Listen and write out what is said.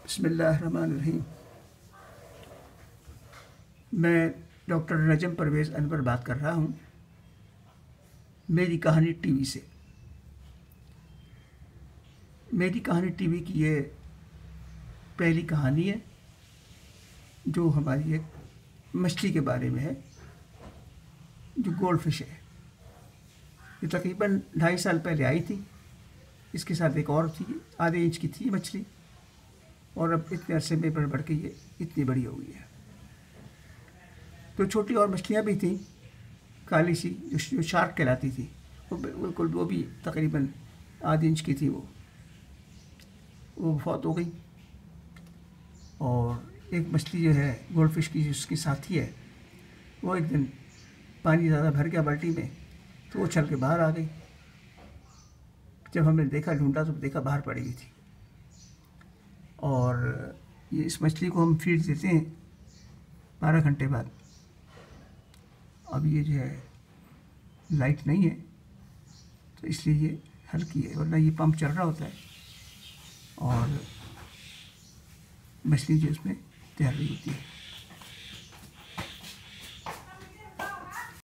बिस्मिल्लाहिर्रहमानिर्रहीम। मैं डॉक्टर नजम परवेज़ अनवर बात कर रहा हूँ मेरी कहानी टीवी से। मेरी कहानी टीवी की ये पहली कहानी है जो हमारी एक मछली के बारे में है जो गोल्ड फिश है। ये तकरीबन 2.5 साल पहले आई थी। इसके साथ एक और थी, आधे इंच की थी मछली, और अब इतने अरसे में बढ़ के ये इतनी बड़ी हो गई है। तो छोटी और मछलियाँ भी थीं, काली सी जो शार्क कहलाती थी, वो बिल्कुल वो भी तकरीबन आधे इंच की थी। वो बहुत हो गई। और एक मछली जो है गोल्ड फिश की, जिसकी साथी है, वो एक दिन पानी ज़्यादा भर गया बाल्टी में, तो वो चल के बाहर आ गई। जब हमने देखा, ढूंढा, तो देखा बाहर पड़ी हुई थी। और ये इस मछली को हम फीड देते हैं 12 घंटे बाद। अब ये जो है लाइट नहीं है, तो इसलिए ये हल्की है, वरना ये पंप चल रहा होता है और मछली जो इसमें तैर रही होती है।